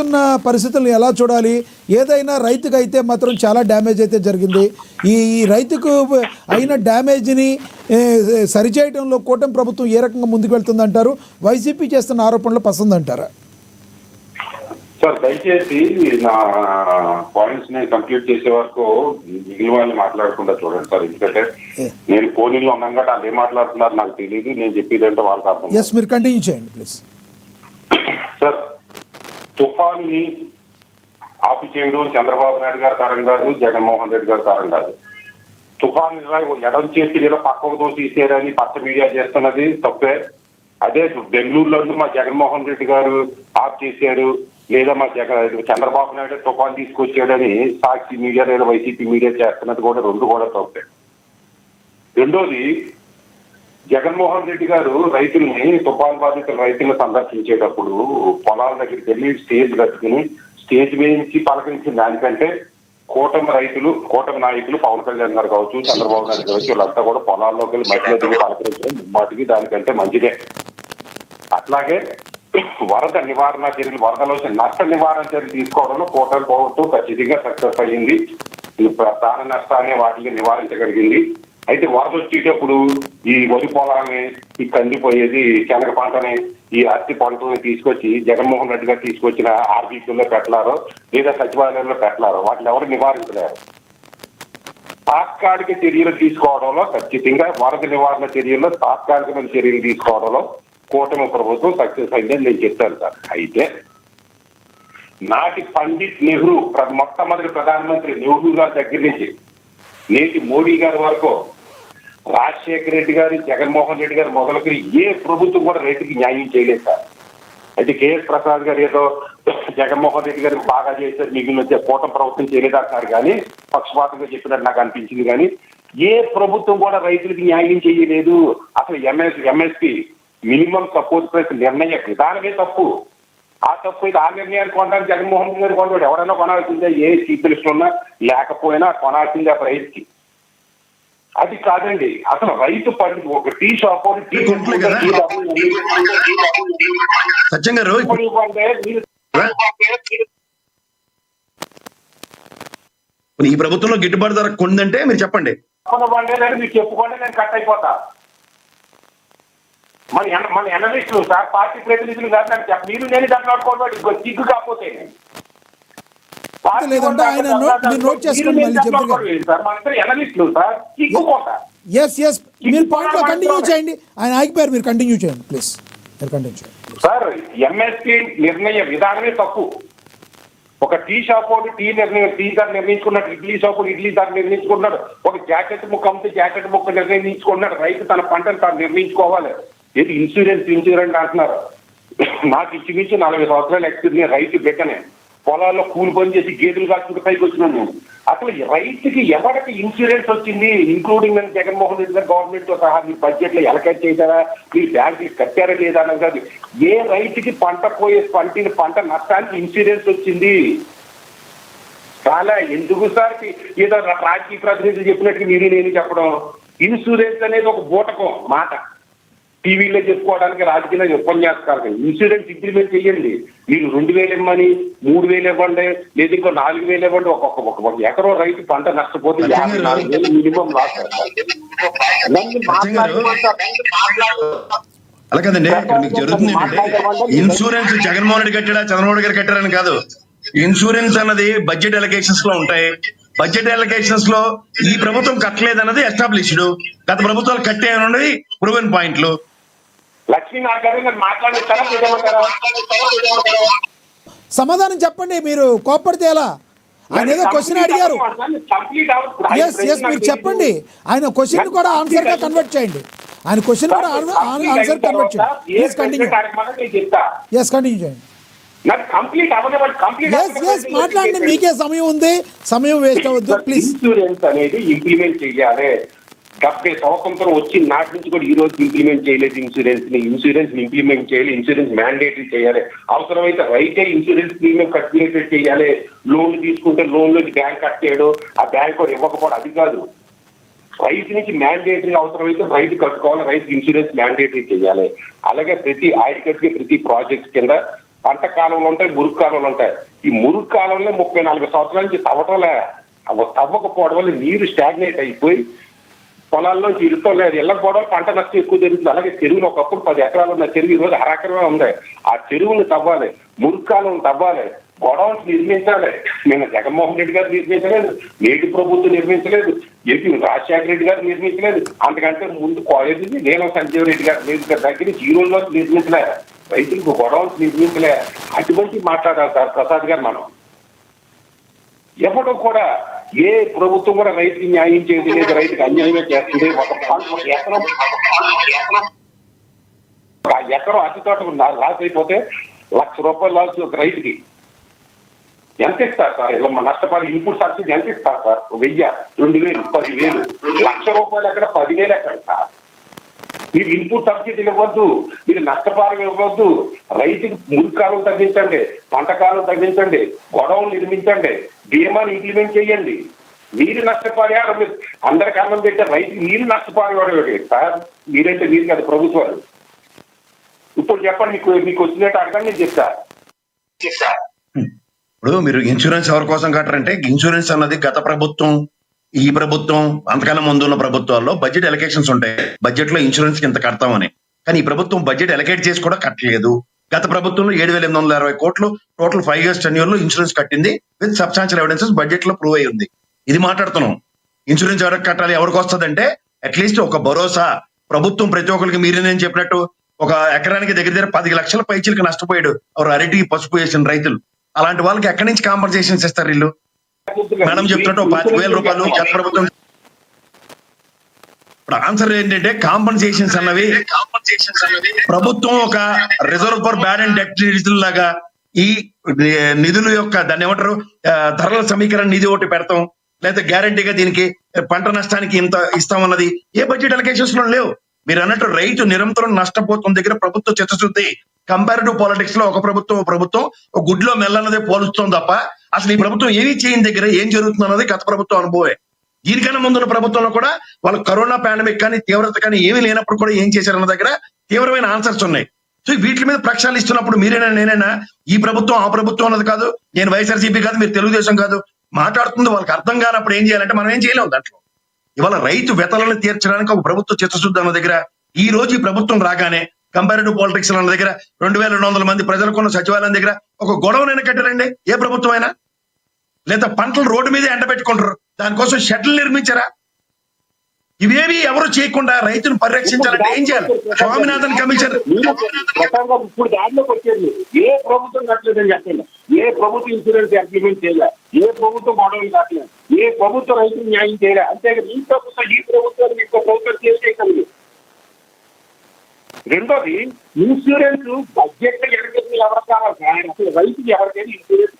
ఉన్న పరిస్థితులను ఎలా చూడాలి? ఏదైనా రైతుకు అయితే మాత్రం చాలా డ్యామేజ్ అయితే జరిగింది. ఈ రైతుకు అయిన డ్యామేజ్ని సరిచేయడంలో కూటమి ప్రభుత్వం ఏ రకంగా ముందుకు వెళ్తుందంటారు? వైసీపీ చేస్తున్న ఆరోపణలు పసందంటారా? సార్ దయచేసి నా పాయింట్స్ ని కంప్లీట్ చేసే వరకు మిగిలిన వాళ్ళు మాట్లాడకుండా చూడండి సార్. ఎందుకంటే నేను ఫోన్లో ఉన్నాగా వాళ్ళు ఏం మాట్లాడుతున్నారు నాకు తెలియదు. నేను చెప్పేది అంటే వాళ్ళకి అర్థం. మీరు కంటిన్యూ చేయండి ప్లీజ్. సార్, తుఫాన్ని ఆపు చేయడం చంద్రబాబు నాయుడు గారి కారణం కాదు, జగన్మోహన్ రెడ్డి గారి కారణం కాదు. తుఫాన్ ఎడం చేసి లేదా పక్కకు దోసి తీసేయని పచ్చ మీడియా చేస్తున్నది తప్పే. అదే బెంగళూరులో మా జగన్మోహన్ రెడ్డి గారు ఆఫ్ చేశారు లేదా మా చంద్రబాబు నాయుడు తుఫాన్ తీసుకొచ్చాడని సాక్షి మీడియా లేదా వైసీపీ మీడియా చేస్తున్నది కూడా రెండు కూడా తప్పే. రెండోది, జగన్మోహన్ రెడ్డి గారు రైతుల్ని తుఫాన్ బాధితుల రైతులను సందర్శించేటప్పుడు పొలాల దగ్గరికి వెళ్ళి స్టేజ్ కట్టుకుని స్టేజ్ మీద నుంచి పలకరించిన దానికంటే కూటమి నాయకులు పవన్ కళ్యాణ్ గారు కావచ్చు, చంద్రబాబు నాయుడు కావచ్చు, వీళ్ళంతా కూడా పొలాల్లోకి వెళ్ళి మట్టిలో దిగి పలకరించడం మాటికి దానికంటే మంచిదే. అట్లాగే వరద నివారణ చర్యలు, వరదలో నష్ట నివారణ చర్యలు తీసుకోవడంలో కూటమి ప్రభుత్వం ఖచ్చితంగా సక్సెస్ అయ్యింది. ప్రాణ నష్టాన్ని వాటిని నివారించగలిగింది. అయితే వరద వచ్చేటప్పుడు ఈ వరి పొలాన్ని, ఈ కందిపోయేది శనగ పంటని, ఈ అరటి పంటని తీసుకొచ్చి జగన్మోహన్ రెడ్డి గారు తీసుకొచ్చిన ఆర్బీసీలో పెట్టలారో లేదా సచివాలయంలో పెట్టలారో వాటిని ఎవరు నివారించలేరు. తాత్కాలిక చర్యలు తీసుకోవడంలో ఖచ్చితంగా వరద నివారణ చర్యల్లో తాత్కాలికమైన చర్యలు తీసుకోవడంలో కూటమి ప్రభుత్వం సక్సెస్ అయిందని నేను చెప్తాను సార్. అయితే నాటి పండిట్ నెహ్రూ మొట్టమొదటి ప్రధానమంత్రి నెహ్రూ గారి దగ్గర నుంచి నేటి మోడీ గారి వరకు రాజశేఖర రెడ్డి గారు, జగన్మోహన్ రెడ్డి గారు మొదలుకొని ఏ ప్రభుత్వం కూడా రైతుకి న్యాయం చేయలేదు సార్. అయితే కేఎస్ ప్రసాద్ గారు ఏదో జగన్మోహన్ రెడ్డి గారికి బాగా చేశారు, మిగిలిన వచ్చే కూటమి ప్రభుత్వం చేయలేదంటున్నారు కానీ పక్షపాతంగా చెప్పినట్టు నాకు అనిపించింది. కానీ ఏ ప్రభుత్వం కూడా రైతులకి న్యాయం చేయలేదు. అసలు ఎంఎస్పీ మినిమం సపోర్ట్ ప్రైస్ నిర్ణయ విధానమే తప్పు. ఆ తప్పు అయితే ఆ నిర్ణయాన్ని కొనడానికి జగన్మోహన్ రెడ్డి గారు కొనవాడు ఎవరైనా కొనాల్సిందే, ఏ చీఫ్ మినిస్టర్ ఉన్నా లేకపోయినా కొనాల్సిందే ఆ రైతుకి. అది కాదండి, అసలు రైతు పండి ఒక టీ షాప్ ఈ ప్రభుత్వంలో గిట్టుబాటు ధర కొందంటే మీరు చెప్పండి. మీరు చెప్పుకోండి, నేను కట్ అయిపోతా. మన ఎనలిస్టులు సార్, పార్టీ ప్రతినిధులు కాదు నాకు చెప్ప. మీరు నేను దెబ్బలాడుకోవాలి ఇంకో సిగ్గు కాకపోతే ఆయన ఆగిపోయారు. మీరు కంటిన్యూ చేయండి ప్లీజ్. సార్, ఎంఎస్పీ నిర్ణయ విధానమే తప్పు. ఒక టీ షాప్ వాడు టీ ధర నిర్ణయించుకున్నాడు, ఇడ్లీ షాప్ ఇడ్లీ ధర నిర్ణయించుకున్నాడు, ఒక జాకెట్ ముక్క అమ్మితే జాకెట్ ముక్క నిర్ణయించుకున్నాడు. రైతు తన పంటను తాను నిర్ణయించుకోవాలి. ఏది ఇన్సూరెన్స్ అంటున్నారు. నాకు ఇంచుమించు 40 సంవత్సరాల ఎక్స్పీరియన్స్. రైతు బిడ్డనే, పొలాల్లో కూలి పని చేసి గేదెలు కాచుకుంటూ పైకి వచ్చినాను నేను. అసలు రైతుకి ఎవరికి ఇన్సూరెన్స్ వచ్చింది, ఇంక్లూడింగ్ జగన్మోహన్ రెడ్డి గారు గవర్నమెంట్ తో సహా మీరు బడ్జెట్ లో ఎలకేట్ చేశారా, మీరు బ్యాంకుకి కట్టారా లేదా అన్నది కాదు. ఏ రైతుకి పంట నష్టానికి ఇన్సూరెన్స్ వచ్చింది? చాలా ఎందుకు సార్ ఏదో రాజకీయ ప్రతినిధులు చెప్పినట్టు మీరు నేను చెప్పడం. ఇన్సూరెన్స్ అనేది ఒక బూటకం మాట, టీవీలో చెప్పుకోవడానికి రాజకీయ ఉపన్యాసకాలు. ఇన్సూరెన్స్ ఇంప్లిమెంట్ చేయండి. మీరు 2000 ఇవ్వమని 3000 ఇవ్వండి, లేదా ఇంకో 4000 ఇవ్వండి. ఒక్కొక్క ఎకరో రైతు పంట నష్టపోతే 54,000 మినిమం లాస్. అలా కదండి, ఇక్కడ మీకు జరుగుతుంది ఏంటంటే ఇన్సూరెన్స్ జగన్మోహన్ రెడ్డి కట్టాడా చంద్రబాబు గారు కట్టారని కాదు. ఇన్సూరెన్స్ అన్నది బడ్జెట్ అలొకేషన్స్ లో ఉంటాయి. బడ్జెట్ అలొకేషన్స్ లో ఈ ప్రభుత్వం కట్టలేదు అన్నది ఎస్టాబ్లిష్డ్. గత ప్రభుత్వాలు కట్టాయన్నది ప్రూవెన్ పాయింట్లు. సమాధానం చెప్పండి. మీరు కోప్పడితే ఎలా? ఆయన ఏదో క్వశ్చన్ అడిగారు. మీరు చెప్పండి. ఆయన క్వశ్చన్ కూడా ఆన్సర్ గా కన్వర్ట్ చేయండి. ఆయన క్వశ్చన్ కూడా ఆన్సర్ కన్వర్ట్ చేయండి. కంటిన్యూ చేయండి. మాట్లాడండి, మీకే సమయం ఉంది, సమయం వేస్ట్ అవ్వద్దు ప్లీజ్. ఇన్సూరెన్స్ అనేది ఇంప్లిమెంట్ చేయాలి. 70 స్వాతంత్రం వచ్చిన నాటి నుంచి కూడా ఈ రోజు ఇంప్లిమెంట్ చేయలేదు ఇన్సూరెన్స్ ఇంప్లిమెంట్ చేయాలి. ఇన్సూరెన్స్ మ్యాండేటరీ చేయాలి. అవసరమైతే రైతే ఇన్సూరెన్స్ ప్రీమియం కట్టినట్టు చేయాలి. లోన్ తీసుకుంటే లోన్ లోకి బ్యాంక్ కట్టేయడం, ఆ బ్యాంక్ కూడా ఇవ్వకపోవడం అది కాదు. రైతు నుంచి మ్యాండేటరీ అవసరమైతే రైతు కట్టుకోవాలి, రైతు ఇన్సూరెన్స్ మ్యాండేటరీ చేయాలి. అలాగే ప్రతి ఆయకట్టుకి ప్రతి ప్రాజెక్ట్ కింద పంట కాలంలో ఉంటాయి, మురుగు కాలంలో ఉంటాయి. ఈ మురుగు కాలంలో 34 సంవత్సరాల నుంచి తవ్వటంలే, తవ్వకపోవడం వల్ల నీరు స్టాగ్నేట్ అయిపోయి పొలాల్లోంచి ఇరుతో లేదు. ఇళ్ళకి పోవడం పంట నష్టం ఎక్కువ జరుగుతుంది. అలాగే చెరువులు ఒకప్పుడు 10 ఎకరాలు ఉన్న చెరువు ఈ రోజు అరెకరమే ఉంది. ఆ చెరువుని తవ్వాలి, మురుగు కాలం తవ్వాలి, గొడవన్స్ నిర్మించాలి. నిన్న జగన్మోహన్ రెడ్డి గారు నిర్మించలేదు, నేటి ప్రభుత్వం నిర్మించలేదు, ఏపీ రాజశేఖర రెడ్డి గారు నిర్మించలేదు, అంతకంటే ముందు కాలేజీ నీలం సంజీవ్ రెడ్డి గారు దగ్గర నుంచి ఈ రోజు వరకు నిర్మించలే. రైతులకు గొడవన్స్ నిర్మించలే. అటువంటి మాట్లాడాలి సార్ ప్రసాద్ గారు. మనం ఎవరు కూడా ఏ ప్రభుత్వం కూడా రైతుకి న్యాయం చేయదు లేదు, రైతుకి అన్యాయమే చేస్తుంది. ఒక ఎకరం అతి తోట లాస్ అయిపోతే ₹1,00,000 లాస్ ఒక రైతుకి ఎంత ఇస్తారు సార్? ఇలా నష్టపడి ఇన్పుట్ సబ్సిడీ ఎంత ఇస్తారు సార్? 1000, 2000, 10,000, ₹1,00,000 ఎక్కడ, 10,000 ఎక్కడ సార్? మీరు ఇన్పుట్ సబ్సిడీలు ఇవ్వద్దు, మీరు నష్టపరిహారం ఇవ్వద్దు, రైతుకి మురుగు కాలం తగ్గించండి, పంట కాలం తగ్గించండి, గొడవలు నిర్మించండి, బీమాను ఇంప్లిమెంట్ చేయండి. మీరు నష్టపరిహారం అందరికి అన్నం పెట్టే రైతుకి మీరు నష్టపరిహారం సార్. మీరంటే మీరు కదా ప్రభుత్వాలు. ఇప్పుడు చెప్పండి, మీకు వచ్చినట్టు అడగండి, నేను చెప్తా. ఇప్పుడు మీరు ఇన్సూరెన్స్ ఎవరి కోసం కట్టరంటే, ఇన్సూరెన్స్ అన్నది గత ప్రభుత్వం, ఈ ప్రభుత్వం, అంతకన్నా ముందు ఉన్న ప్రభుత్వాల్లో బడ్జెట్ ఎలకేషన్స్ ఉంటాయి. బడ్జెట్ లో ఇన్సూరెన్స్ కి ఇంత కడతామని. కానీ ఈ ప్రభుత్వం బడ్జెట్ ఎలకేట్ చేసి కూడా కట్టలేదు. గత ప్రభుత్వంలో 7,860 కోట్లు టోటల్ 5 years టెన్యూర్ లో ఇన్సూరెన్స్ కట్టింది విత్ సబ్స్టాన్షియల్ ఎవిడెన్సెస్ బడ్జెట్ లో ప్రూవ్ అయి ఉంది. ఇది మాట్లాడుతున్నాం. ఇన్సూరెన్స్ ఎవరికి కట్టాలి, ఎవరికి వస్తుందంటే అట్లీస్ట్ ఒక భరోసా. ప్రభుత్వం ప్రతి ఒక్కరికి మీరు నేను చెప్పినట్టు ఒక ఎకరానికి దగ్గర 10 లక్షల పైచీలకు నష్టపోయాడు ఎవరు అరటి పసుపు వేసిన రైతులు. అలాంటి వాళ్ళకి ఎక్కడి నుంచి కాంపన్సేషన్స్ ఇస్తారు వీళ్ళు? మేడం చెప్తున్నట్టు ₹5,000 గత ప్రభుత్వం. ఇప్పుడు ఆన్సర్ ఏంటంటే కాంపన్సేషన్స్ అన్నవి ప్రభుత్వం ఒక reserve for bad and debt లాగా ఈ నిధుల యొక్క దాన్ని ఏమంటారు ధరల సమీకరణ నిధి ఒకటి పెడతాం, లేదా గ్యారంటీగా దీనికి పంట నష్టానికి ఇంత ఇస్తామన్నది ఏ బడ్జెట్ అలొకేషన్స్ లో లేవు. మీరు అన్నట్టు రైతు నిరంతరం నష్టపోతున్న దగ్గర ప్రభుత్వ చిత్తశుద్ధి కంపారిటివ్ పాలిటిక్స్ లో ఒక ప్రభుత్వం ఒక గుడ్లో మెల్లన్నదే పోలుస్తుంది తప్ప అసలు ఈ ప్రభుత్వం ఏమీ చేయని దగ్గర ఏం జరుగుతుంది అన్నది గత ప్రభుత్వం అనుభవే. దీనికన్నా ముందున్న ప్రభుత్వంలో కూడా వాళ్ళు కరోనా పాండమిక్ కానీ తీవ్రత కానీ ఏమీ లేనప్పుడు కూడా ఏం చేశారన్న దగ్గర తీవ్రమైన ఆన్సర్స్ ఉన్నాయి. సో వీటి మీద ప్రక్షాళన ఇస్తున్నప్పుడు మీరేనా నేనైనా ఈ ప్రభుత్వం ఆ ప్రభుత్వం అన్నది కాదు, నేను వైఎస్ఆర్సీపీ కాదు, మీరు తెలుగుదేశం కాదు మాట్లాడుతుంది. వాళ్ళకి అర్థం కానప్పుడు ఏం చేయాలంటే మనం ఏం చేయలేము దాంట్లో. ఇవాళ రైతు వెతలను తీర్చడానికి ఒక ప్రభుత్వ చిత్తశుద్ధి అన్న దగ్గర ఈ రోజు ఈ ప్రభుత్వం రాగానే కంపారిటివ్ పాలిటిక్స్ అన్న దగ్గర 2,200 మంది ప్రజలకున్న సచివాలయం దగ్గర ఒక గొడవనైనా కట్టారండి ఏ ప్రభుత్వం అయినా? లేదా పంటలు రోడ్డు మీదే ఎండబెట్టుకుంటారు, దానికోసం షెడ్లు నిర్మించారా? ఇవేవి ఎవరు చేయకుండా రైతును పరిరక్షించాలంటే ఏం చేయాలి? స్వామినాథన్ కమిషన్ ఇప్పుడు దాంట్లోకి వచ్చేది ఏ ప్రభుత్వం కట్టలేదని చెప్పండి. ఏ ప్రభుత్వం ఇన్సూరెన్స్ ఇంప్లిమెంట్ చేయలే, ఏ ప్రభుత్వం గొడవలు కట్టలేదు, ఏ ప్రభుత్వం రైతులు న్యాయం చేయలే. అంతేగాని ఈ ప్రభుత్వానికి ఇంకో ప్రభుత్వం చేసేయగలదు. రెండోది ఇన్సూరెన్స్ బడ్జెట్ ఎవరికి కావాలి, అసలు రైతుకి ఎవరికైనా ఇన్సూరెన్స్